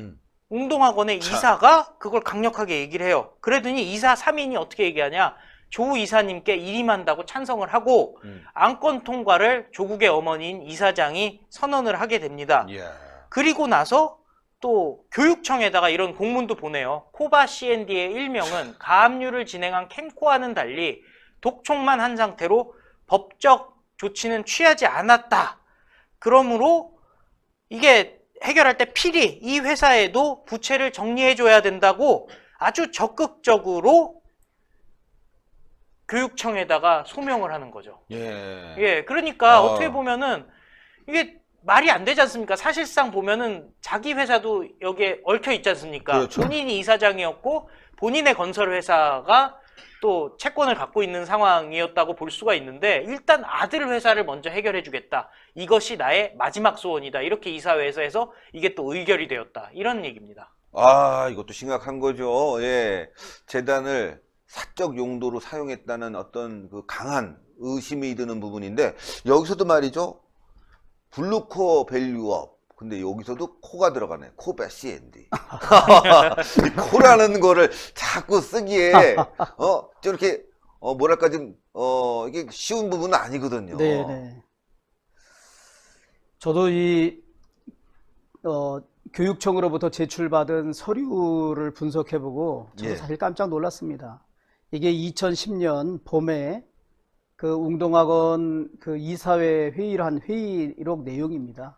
웅동학원의 이사가 그걸 강력하게 얘기를 해요. 그러더니 이사 3인이 어떻게 얘기하냐? 조 이사님께 일임한다고 찬성을 하고 안건 통과를 조국의 어머니인 이사장이 선언을 하게 됩니다. 이야. 그리고 나서 또 교육청에다가 이런 공문도 보내요. 코바 C&D의 일명은 가압류를 진행한 캠코와는 달리 독촉만 한 상태로 법적 조치는 취하지 않았다. 그러므로 이게 해결할 때 필히 이 회사에도 부채를 정리해줘야 된다고 아주 적극적으로 교육청에다가 소명을 하는 거죠. 예. 그러니까 어떻게 보면은 이게 말이 안 되지 않습니까? 사실상 보면은 자기 회사도 여기에 얽혀 있지 않습니까? 그렇죠. 본인이 이사장이었고 본인의 건설 회사가 또 채권을 갖고 있는 상황이었다고 볼 수가 있는데 일단 아들 회사를 먼저 해결해 주겠다. 이것이 나의 마지막 소원이다. 이렇게 이사회에서 해서 이게 또 의결이 되었다. 이런 얘기입니다. 아, 이것도 심각한 거죠. 예. 재단을 사적 용도로 사용했다는 어떤 그 강한 의심이 드는 부분인데, 여기서도 말이죠. 블루코어 밸류업. 근데 여기서도 코가 들어가네. 코베 CND. 이 코라는 거를 자꾸 쓰기에, 저렇게, 뭐랄까 좀, 이게 쉬운 부분은 아니거든요. 네네. 저도 교육청으로부터 제출받은 서류를 분석해보고 저도 예. 사실 깜짝 놀랐습니다. 이게 2010년 봄에 그 웅동학원 그 이사회 회의를 한 회의록 내용입니다.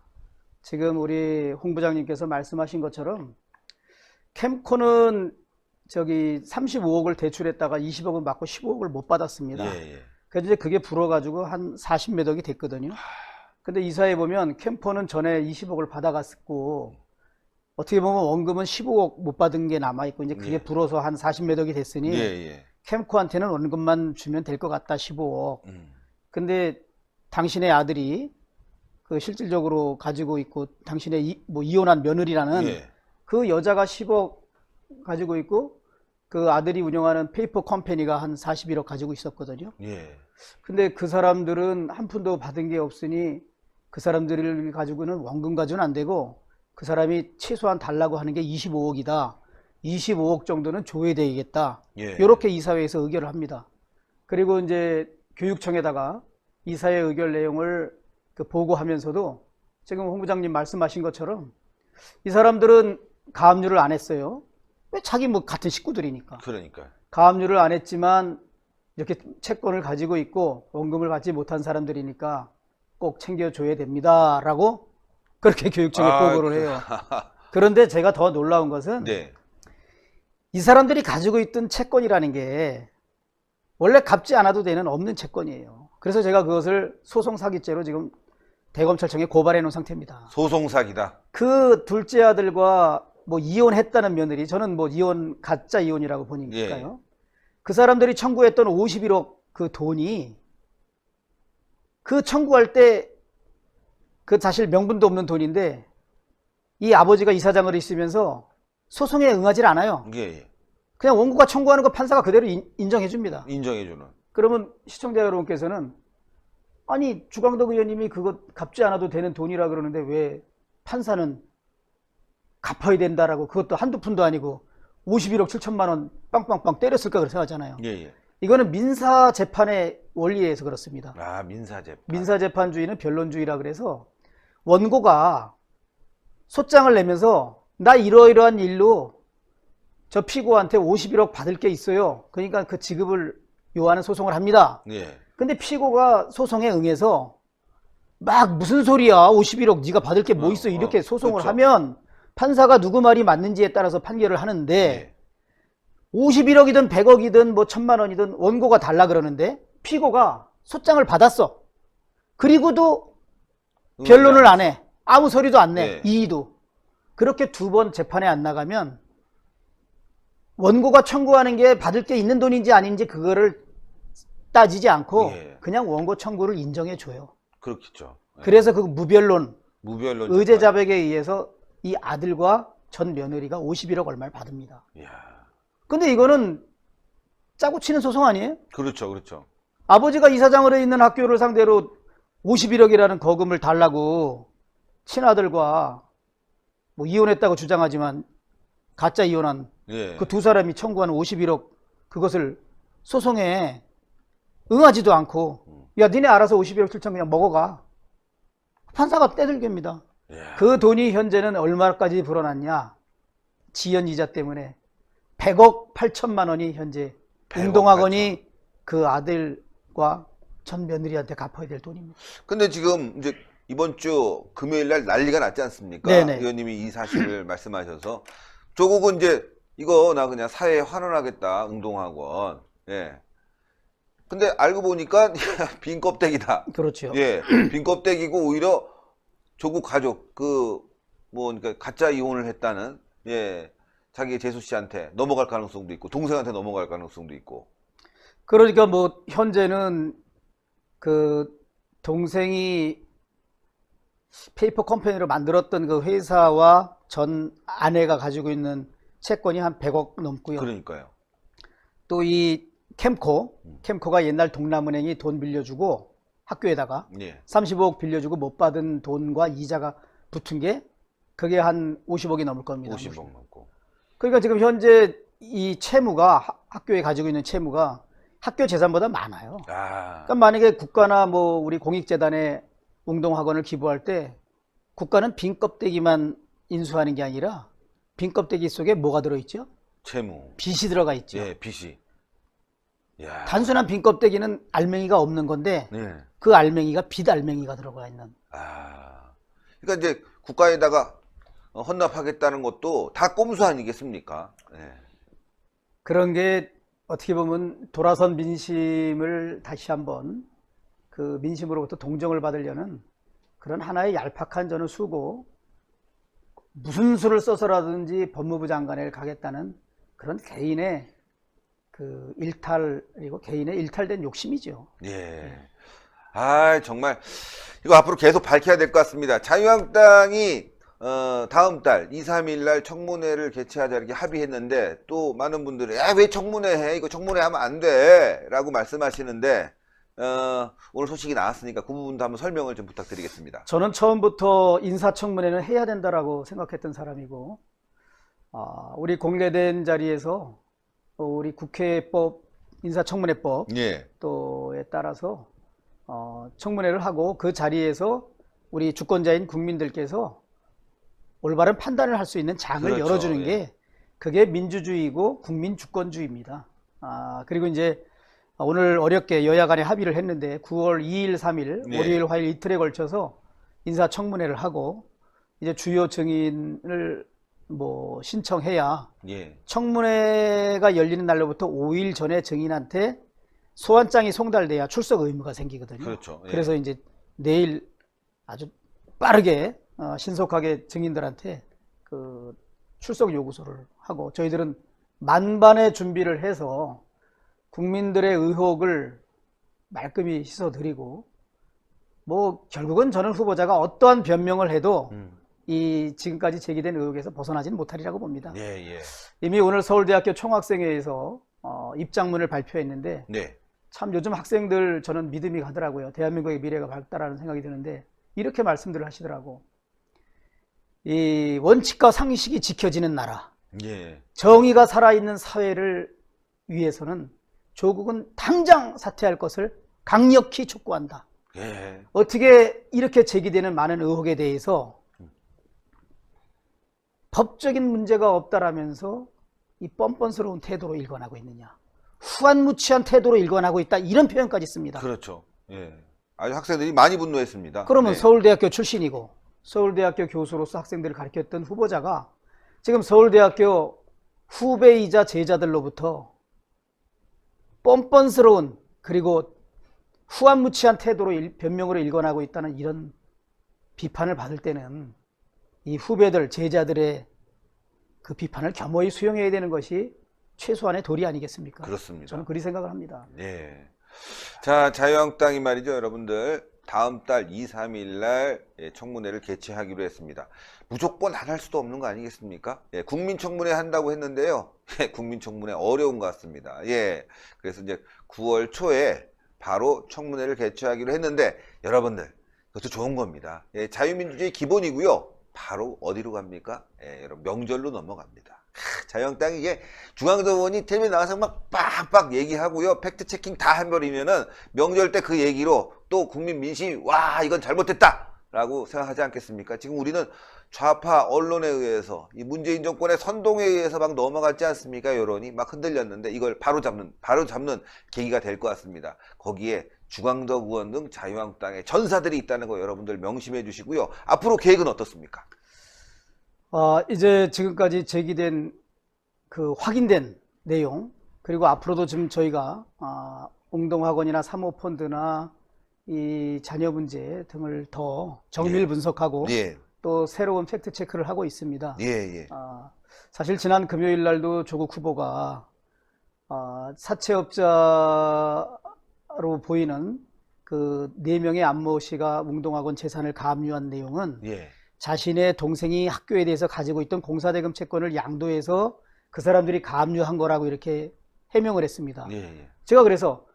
지금 우리 홍 부장님께서 말씀하신 것처럼 캠코는 저기 35억을 대출했다가 20억은 받고 15억을 못 받았습니다. 예. 그래서 이제 그게 불어가지고 한 40몇 억이 됐거든요. 근데 이사에 보면 캠퍼는 전에 20억을 받아갔고 어떻게 보면 원금은 15억 못 받은 게 남아있고 이제 그게 예. 불어서 한 40몇 억이 됐으니 예. 캠코한테는 원금만 주면 될 것 같다 15억. 음. 근데 당신의 아들이 그 실질적으로 가지고 있고 당신의 이혼한 며느리라는 예. 그 여자가 10억 가지고 있고 그 아들이 운영하는 페이퍼 컴퍼니가 한 41억 가지고 있었거든요. 예. 근데 그 사람들은 한 푼도 받은 게 없으니 그 사람들을 가지고는 원금 가지고는 안 되고 그 사람이 최소한 달라고 하는 게 25억이다. 25억 정도는 줘야 되겠다. 예. 이렇게 이사회에서 의결을 합니다. 그리고 이제 교육청에다가 이사회 의결 내용을 그 보고하면서도 지금 홍 부장님 말씀하신 것처럼 이 사람들은 가압류를 안 했어요. 왜 자기 뭐 같은 식구들이니까. 그러니까. 가압류를 안 했지만 이렇게 채권을 가지고 있고 원금을 받지 못한 사람들이니까 꼭 챙겨줘야 됩니다. 라고 그렇게 교육청에 보고를 해요. 그런데 제가 더 놀라운 것은 네. 이 사람들이 가지고 있던 채권이라는 게 원래 갚지 않아도 되는 없는 채권이에요. 그래서 제가 그것을 소송사기죄로 지금 대검찰청에 고발해 놓은 상태입니다. 소송 사기다. 그 둘째 아들과 뭐 이혼했다는 며느리, 저는 뭐 이혼, 가짜 이혼이라고 보니까요. 그 사람들이 청구했던 51억 그 돈이 그 청구할 때 그 사실 명분도 없는 돈인데 이 아버지가 이사장으로 있으면서 소송에 응하지 않아요. 예. 그냥 원고가 청구하는 거 판사가 그대로 인정해 줍니다. 인정해주는. 그러면 시청자 여러분께서는 아니 주광덕 의원님이 그거 갚지 않아도 되는 돈이라 그러는데 왜 판사는 갚아야 된다라고 그것도 한두 푼도 아니고 51억 7천만 원 빵빵빵 때렸을까 그렇게 생각하잖아요. 예. 이거는 민사 재판의 원리에 의해서 그렇습니다. 아, 민사재판. 민사 재판주의는 변론주의라 그래서 원고가 소장을 내면서 나 이러이러한 일로 저 피고한테 51억 받을 게 있어요. 그러니까 그 지급을 요하는 소송을 합니다. 예. 근데 피고가 소송에 응해서 막 무슨 소리야 51억 네가 받을 게 뭐 있어 이렇게 소송을 그렇죠. 하면 판사가 누구 말이 맞는지에 따라서 판결을 하는데 예. 51억이든 100억이든 뭐 1000만 원이든 원고가 달라 그러는데 피고가 소장을 받았어. 그리고도 변론을 안 해. 아무 소리도 안 내. 예. 이의도. 그렇게 두 번 재판에 안 나가면 원고가 청구하는 게 받을 게 있는 돈인지 아닌지 그거를 따지지 않고 예. 그냥 원고 청구를 인정해 줘요. 그렇겠죠. 예. 그래서 그 무변론, 무변론 의제 재판. 자백에 의해서 이 아들과 전 며느리가 51억 얼마를 받습니다. 이야. 근데 이거는 짜고 치는 소송 아니에요? 그렇죠. 아버지가 이사장으로 있는 학교를 상대로 51억이라는 거금을 달라고 친아들과 뭐 이혼했다고 주장하지만 가짜 이혼한 예. 그 두 사람이 청구하는 51억 그것을 소송에 응하지도 않고 야 니네 알아서 51억 7천 그냥 먹어가. 판사가 떼들깁니다. 이야. 그 돈이 현재는 얼마까지 불어났냐. 지연 이자 때문에 100억 8천만 원이 현재 100억 웅동학원이 그 아들과 전 며느리한테 갚아야 될 돈입니다. 근데 지금 이제 이번 주 금요일 날 난리가 났지 않습니까? 네네. 의원님이 이 사실을 말씀하셔서 조국은 이제 이거 나 그냥 사회에 환원하겠다 웅동학원. 예. 근데 알고 보니까 빈 껍데기다. 그렇죠. 예. 빈 껍데기고 오히려 조국 가족 그러니까 가짜 이혼을 했다는 예. 자기 재수 씨한테 넘어갈 가능성도 있고 동생한테 넘어갈 가능성도 있고. 그러니까 뭐 현재는 그 동생이 페이퍼 컴퍼니로 만들었던 그 회사와 전 아내가 가지고 있는 채권이 한 100억 넘고요. 그러니까요. 또 이 캠코가 옛날 동남은행이 돈 빌려주고 학교에다가 예. 35억 빌려주고 못 받은 돈과 이자가 붙은 게 그게 한 50억이 넘을 겁니다. 50억 넘고. 그러니까 지금 현재 이 채무가 학교에 가지고 있는 채무가 학교 재산보다 많아요. 아, 그러니까 만약에 국가나 뭐 우리 공익재단에 웅동학원을 기부할 때 국가는 빈 껍데기만 인수하는 게 아니라 빈 껍데기 속에 뭐가 들어있죠? 채무. 빚이 들어가 있죠. 예, 빚이. 야. 단순한 빈 껍데기는 알맹이가 없는 건데 네. 그 알맹이가 빚 알맹이가 들어가 있는. 아. 그러니까 이제 국가에다가 헌납하겠다는 것도 다 꼼수 아니겠습니까? 예. 그런 게 어떻게 보면 돌아선 민심을 다시 한번 그 민심으로부터 동정을 받으려는 그런 하나의 얄팍한 저는 수고, 무슨 수를 써서라든지 법무부 장관을 가겠다는 그런 개인의 그 그리고 개인의 일탈된 욕심이죠. 예. 아, 정말 이거 앞으로 계속 밝혀야 될 것 같습니다. 자유한국당이 다음 달 2, 3일 날 청문회를 개최하자 이렇게 합의했는데 또 많은 분들이 야, 왜 청문회 해? 이거 청문회 하면 안 돼. 라고 말씀하시는데 오늘 소식이 나왔으니까 그 부분도 한번 설명을 좀 부탁드리겠습니다. 저는 처음부터 인사청문회는 해야 된다라고 생각했던 사람이고, 우리 공개된 자리에서 우리 국회법, 인사청문회법 예. 또에 따라서 청문회를 하고 그 자리에서 우리 주권자인 국민들께서 올바른 판단을 할 수 있는 장을 그렇죠. 열어주는 예. 게 그게 민주주의고 국민주권주의입니다. 그리고 이제 오늘 어렵게 여야 간에 합의를 했는데 9월 2일, 3일, 네. 월요일, 화요일 이틀에 걸쳐서 인사청문회를 하고 이제 주요 증인을 뭐 신청해야 예. 청문회가 열리는 날로부터 5일 전에 증인한테 소환장이 송달돼야 출석 의무가 생기거든요. 그렇죠. 예. 그래서 이제 내일 아주 빠르게 신속하게 증인들한테 그 출석 요구서를 하고 저희들은 만반의 준비를 해서 국민들의 의혹을 말끔히 씻어드리고 뭐 결국은 저는 후보자가 어떠한 변명을 해도 이 지금까지 제기된 의혹에서 벗어나지는 못하리라고 봅니다. 예, 예. 이미 오늘 서울대학교 총학생회에서 입장문을 발표했는데 네. 참 요즘 학생들 저는 믿음이 가더라고요. 대한민국의 미래가 밝다라는 생각이 드는데 이렇게 말씀들을 하시더라고. 이 원칙과 상식이 지켜지는 나라, 예. 정의가 살아있는 사회를 위해서는 조국은 당장 사퇴할 것을 강력히 촉구한다. 예. 어떻게 이렇게 제기되는 많은 의혹에 대해서 법적인 문제가 없다라면서 이 뻔뻔스러운 태도로 일관하고 있느냐, 후안무치한 태도로 일관하고 있다, 이런 표현까지 씁니다. 그렇죠. 예. 아주 학생들이 많이 분노했습니다. 그러면 네. 서울대학교 출신이고 서울대학교 교수로서 학생들을 가르쳤던 후보자가 지금 서울대학교 후배이자 제자들로부터 뻔뻔스러운 그리고 후안무치한 태도로 변명으로 일관하고 있다는 이런 비판을 받을 때는 이 후배들, 제자들의 그 비판을 겸허히 수용해야 되는 것이 최소한의 도리 아니겠습니까? 그렇습니다. 저는 그리 생각을 합니다. 예. 자, 자유한국당이 말이죠, 여러분들. 다음 달 2, 3일 날 청문회를 개최하기로 했습니다. 무조건 안 할 수도 없는 거 아니겠습니까? 예, 국민청문회 한다고 했는데요. 예, 국민청문회 어려운 것 같습니다. 예. 그래서 이제 9월 초에 바로 청문회를 개최하기로 했는데, 여러분들, 그것도 좋은 겁니다. 예, 자유민주주의 기본이고요. 바로 어디로 갑니까? 예, 여러분, 명절로 넘어갑니다. 자유한국당이 이게 중앙도 의원이 텔레비에 나와서 막 빡빡 얘기하고요. 팩트체킹 다 해버리면은 명절 때 그 얘기로 또 국민 민심이 와, 이건 잘못됐다! 라고 생각하지 않겠습니까? 지금 우리는 좌파 언론에 의해서 이 문재인 정권의 선동에 의해서 막 넘어갔지 않습니까? 여론이 막 흔들렸는데 이걸 바로 잡는 계기가 될 것 같습니다. 거기에 주광덕 의원 등 자유한국당의 전사들이 있다는 거 여러분들 명심해 주시고요. 앞으로 계획은 어떻습니까? 이제 지금까지 제기된 그 확인된 내용, 그리고 앞으로도 지금 저희가 웅동학원이나 사모펀드나 이 자녀 문제 등을 더 정밀 분석하고 예. 또 새로운 팩트 체크를 하고 있습니다. 예, 예. 사실 지난 금요일 날도 조국 후보가 사채업자로 보이는 그 4명의 안모 씨가 웅동학원 재산을 가압류한 내용은 예. 자신의 동생이 학교에 대해서 가지고 있던 공사대금 채권을 양도해서 그 사람들이 가압류한 거라고 이렇게 해명을 했습니다. 예, 예. 제가 그래서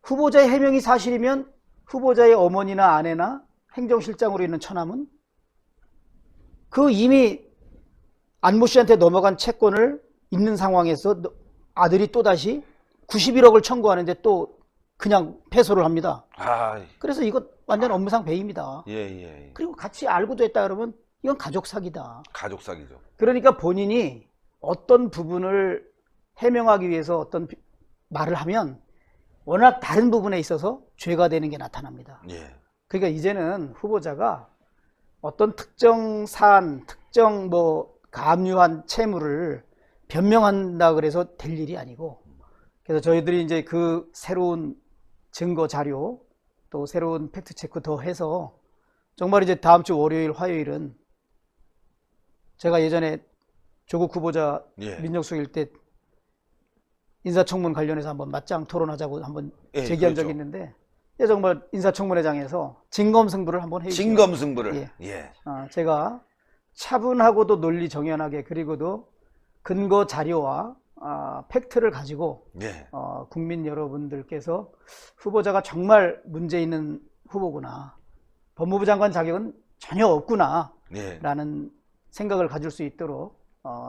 후보자의 해명이 사실이면 후보자의 어머니나 아내나 행정실장으로 있는 처남은 그 이미 안모 씨한테 넘어간 채권을 있는 상황에서 아들이 또다시 91억을 청구하는데 또 그냥 패소를 합니다. 아, 그래서 이거 완전 업무상 배임이다. 예, 예, 예. 그리고 같이 알고도 했다 그러면 이건 가족 사기다. 가족 사기죠. 그러니까 본인이 어떤 부분을 해명하기 위해서 어떤 말을 하면 워낙 다른 부분에 있어서 죄가 되는 게 나타납니다. 예. 그러니까 이제는 후보자가 어떤 특정 사안, 특정 뭐 가압류한 채무를 변명한다 그래서 될 일이 아니고, 그래서 저희들이 이제 그 새로운 증거 자료 또 새로운 팩트 체크 더 해서 정말 이제 다음 주 월요일, 화요일은 제가 예전에 조국 후보자 예. 민정수석일 때 인사청문 관련해서 한번 맞짱 토론하자고 한번 예, 제기한 그렇죠. 적이 있는데, 정말 인사청문회장에서 진검승부를 한번 해주시죠. 진검승부를. 예. 예. 제가 차분하고도 논리 정연하게, 그리고도 근거 자료와 팩트를 가지고 예. 국민 여러분들께서 후보자가 정말 문제 있는 후보구나, 법무부 장관 자격은 전혀 없구나 예. 라는 생각을 가질 수 있도록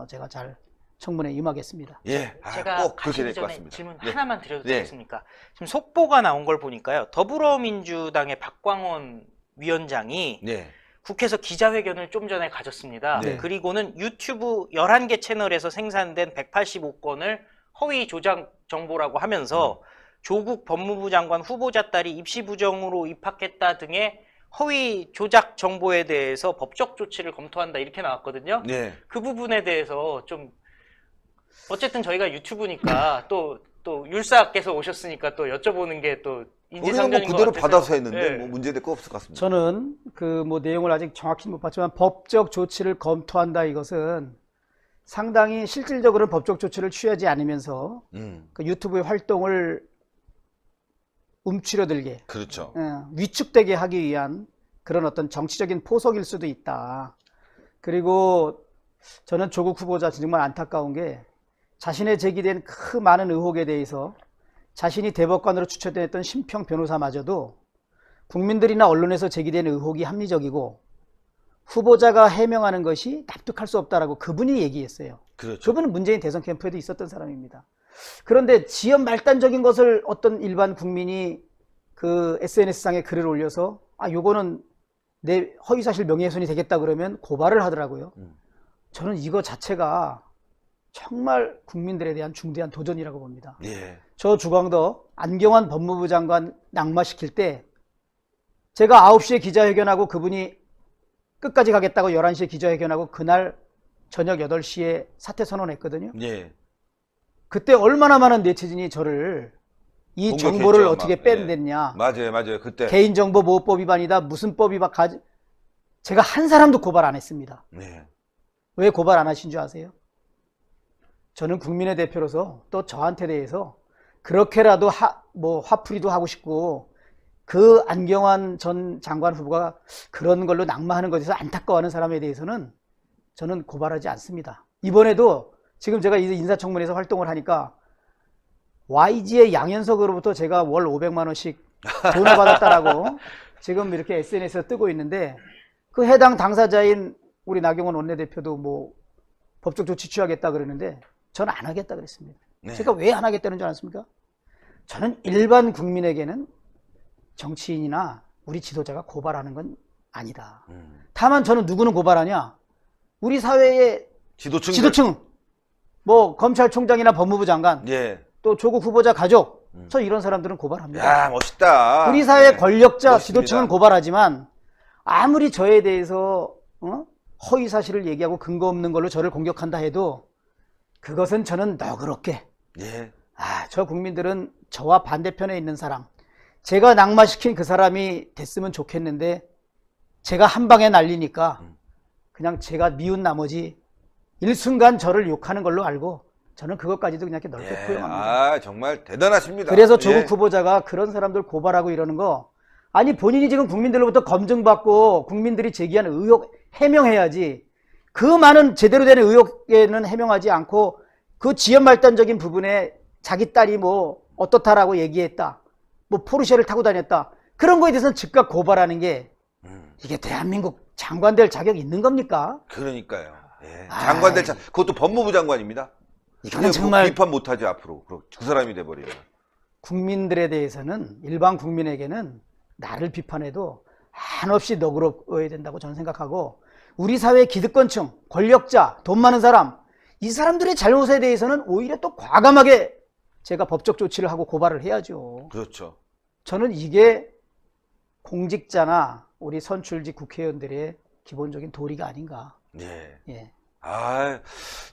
제가 잘 청문회에 임하겠습니다. 예. 제가 꼭 그렇게 가시기 될 것 전에 같습니다. 질문 네. 하나만 드려도 네. 되겠습니까? 지금 속보가 나온 걸 보니까요. 더불어민주당의 박광원 위원장이 네. 국회에서 기자회견을 좀 전에 가졌습니다. 네. 그리고는 유튜브 11개 채널에서 생산된 185건을 허위 조작 정보라고 하면서 조국 법무부 장관 후보자 딸이 입시 부정으로 입학했다 등의 허위 조작 정보에 대해서 법적 조치를 검토한다 이렇게 나왔거든요. 네. 그 부분에 대해서 좀 어쨌든 저희가 유튜브니까 또 율사께서 오셨으니까 또 여쭤보는 게 또 우리가 뭐 인지상정인 것 그대로 같아서. 받아서 했는데 예. 뭐 문제될 거 없을 것 같습니다. 저는 그 뭐 내용을 아직 정확히 못 봤지만 법적 조치를 검토한다, 이것은 상당히 실질적으로는 법적 조치를 취하지 않으면서 그 유튜브의 활동을 움츠러들게, 그렇죠. 위축되게 하기 위한 그런 어떤 정치적인 포석일 수도 있다. 그리고 저는 조국 후보자 정말 안타까운 게, 자신의 제기된 그 많은 의혹에 대해서 자신이 대법관으로 추천됐던 심평 변호사마저도 국민들이나 언론에서 제기된 의혹이 합리적이고 후보자가 해명하는 것이 납득할 수 없다라고 그분이 얘기했어요. 그렇죠. 그분은 문재인 대선 캠프에도 있었던 사람입니다. 그런데 지연 말단적인 것을 어떤 일반 국민이 그 SNS상에 글을 올려서 요거는 내 허위사실 명예훼손이 되겠다 그러면 고발을 하더라고요. 저는 이거 자체가 정말 국민들에 대한 중대한 도전이라고 봅니다. 예. 저 주광덕 안경환 법무부 장관 낙마시킬 때 제가 9시에 기자회견하고 그분이 끝까지 가겠다고 11시에 기자회견하고 그날 저녁 8시에 사퇴 선언했거든요. 예. 그때 얼마나 많은 네티즌이 저를 이 공격했죠, 정보를 어떻게 막. 뺀댔냐, 맞아요. 그때. 개인정보보호법 위반이다, 무슨 법 위반, 제가 한 사람도 고발 안 했습니다. 네. 왜 고발 안 하신 줄 아세요? 저는 국민의 대표로서 또 저한테 대해서 그렇게라도 화풀이도 하고 싶고, 그 안경환 전 장관 후보가 그런 걸로 낙마하는 것에서 안타까워하는 사람에 대해서는 저는 고발하지 않습니다. 이번에도 지금 제가 인사청문회에서 활동을 하니까 YG의 양현석으로부터 제가 월 500만 원씩 전화 받았다라고 지금 이렇게 SNS에 뜨고 있는데, 그 해당 당사자인 우리 나경원 원내대표도 뭐 법적 조치 취하겠다 그러는데 저는 안 하겠다 그랬습니다. 네. 제가 왜 안 하겠다는 줄 아십니까? 저는 일반 국민에게는 정치인이나 우리 지도자가 고발하는 건 아니다. 다만 저는 누구는 고발하냐? 우리 사회의 지도층, 뭐 검찰총장이나 법무부 장관, 예. 또 조국 후보자 가족, 저 이런 사람들은 고발합니다. 야, 멋있다. 우리 사회 네. 권력자, 멋있습니다. 지도층은 고발하지만 아무리 저에 대해서 허위 사실을 얘기하고 근거 없는 걸로 저를 공격한다 해도 그것은 저는 너그럽게, 예. 저 국민들은 저와 반대편에 있는 사람, 제가 낙마시킨 그 사람이 됐으면 좋겠는데 제가 한 방에 날리니까 그냥 제가 미운 나머지 일순간 저를 욕하는 걸로 알고 저는 그것까지도 그냥 이렇게 넓게 예. 포용합니다. 정말 대단하십니다. 그래서 조국 예. 후보자가 그런 사람들 고발하고 이러는 거, 아니 본인이 지금 국민들로부터 검증받고 국민들이 제기한 의혹 해명해야지, 그 많은 제대로 된 의혹에는 해명하지 않고 그 지연 말단적인 부분에 자기 딸이 뭐 어떻다라고 얘기했다, 뭐 포르쉐를 타고 다녔다, 그런 거에 대해서는 즉각 고발하는 게 이게 대한민국 장관 될 자격이 있는 겁니까? 그러니까요. 예. 장관 될 그것도 법무부 장관입니다. 이거는 정말 비판 못하죠 앞으로. 그 사람이 돼버리면. 국민들에 대해서는, 일반 국민에게는 나를 비판해도 한없이 너그러워야 된다고 저는 생각하고, 우리 사회의 기득권층, 권력자, 돈 많은 사람, 이 사람들의 잘못에 대해서는 오히려 또 과감하게 제가 법적 조치를 하고 고발을 해야죠. 그렇죠. 저는 이게 공직자나 우리 선출직 국회의원들의 기본적인 도리가 아닌가. 예. 예. 아,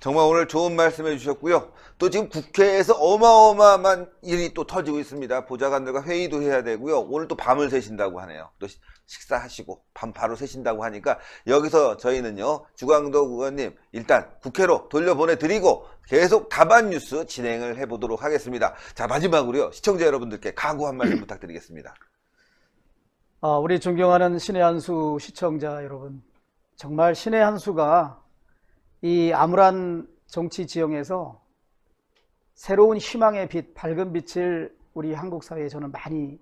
정말 오늘 좋은 말씀 해주셨고요. 또 지금 국회에서 어마어마한 일이 또 터지고 있습니다. 보좌관들과 회의도 해야 되고요. 오늘 또 밤을 새신다고 하네요. 또 식사하시고 밤 바로 새신다고 하니까 여기서 저희는요, 주광덕 의원님 일단 국회로 돌려보내드리고 계속 다반 뉴스 진행을 해보도록 하겠습니다. 자, 마지막으로요, 시청자 여러분들께 각오 한 말씀 부탁드리겠습니다. 우리 존경하는 신의 한수 시청자 여러분, 정말 신의 한수가 이 암울한 정치 지형에서 새로운 희망의 빛, 밝은 빛을 우리 한국 사회에 저는 많이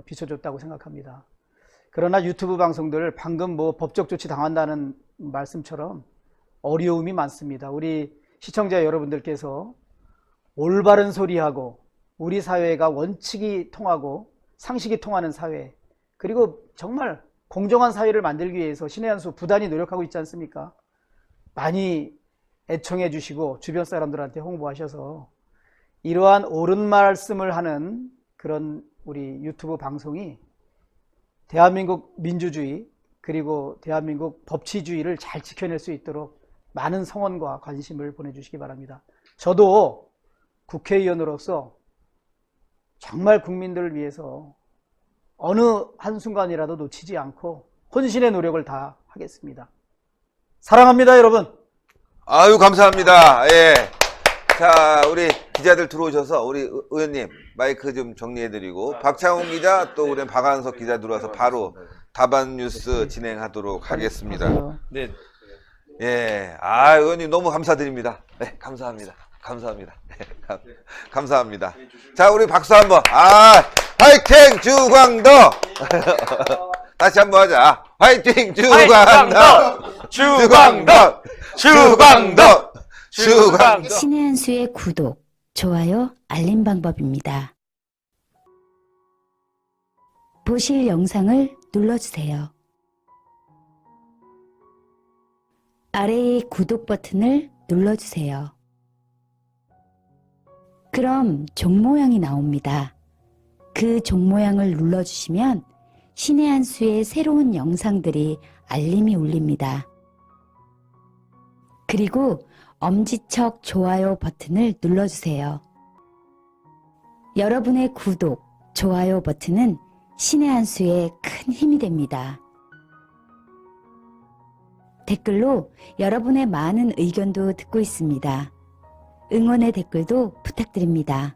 비춰줬다고 생각합니다. 그러나 유튜브 방송들 방금 뭐 법적 조치 당한다는 말씀처럼 어려움이 많습니다. 우리 시청자 여러분들께서 올바른 소리하고 우리 사회가 원칙이 통하고 상식이 통하는 사회, 그리고 정말 공정한 사회를 만들기 위해서 신의 한수 부단히 노력하고 있지 않습니까? 많이 애청해 주시고 주변 사람들한테 홍보하셔서 이러한 옳은 말씀을 하는 그런 우리 유튜브 방송이 대한민국 민주주의, 그리고 대한민국 법치주의를 잘 지켜낼 수 있도록 많은 성원과 관심을 보내주시기 바랍니다. 저도 국회의원으로서 정말 국민들을 위해서 어느 한순간이라도 놓치지 않고 혼신의 노력을 다 하겠습니다. 사랑합니다, 여러분. 아유, 감사합니다. 예. 자, 우리 기자들 들어오셔서 우리 의원님 마이크 좀 정리해드리고, 박창훈 기자, 또 우리 박한석 기자 들어와서 바로 다반 뉴스 진행하도록 하겠습니다. 네. 예. 아, 의원님 너무 감사드립니다. 네, 감사합니다. 감사합니다. 네, 감사합니다. 자, 우리 박수 한번. 화이팅 주광덕. 다시 한번 하자. 화이팅 주광덕. 주광덕. 주광덕. 주광덕. 신의 한수의 구독, 좋아요, 알림 방법입니다. 보실 영상을 눌러주세요. 아래의 구독 버튼을 눌러주세요. 그럼 종 모양이 나옵니다. 그 종 모양을 눌러주시면 신의 한수의 새로운 영상들이 알림이 울립니다. 그리고 엄지척 좋아요 버튼을 눌러주세요. 여러분의 구독, 좋아요 버튼은 신의 한수에 큰 힘이 됩니다. 댓글로 여러분의 많은 의견도 듣고 있습니다. 응원의 댓글도 부탁드립니다.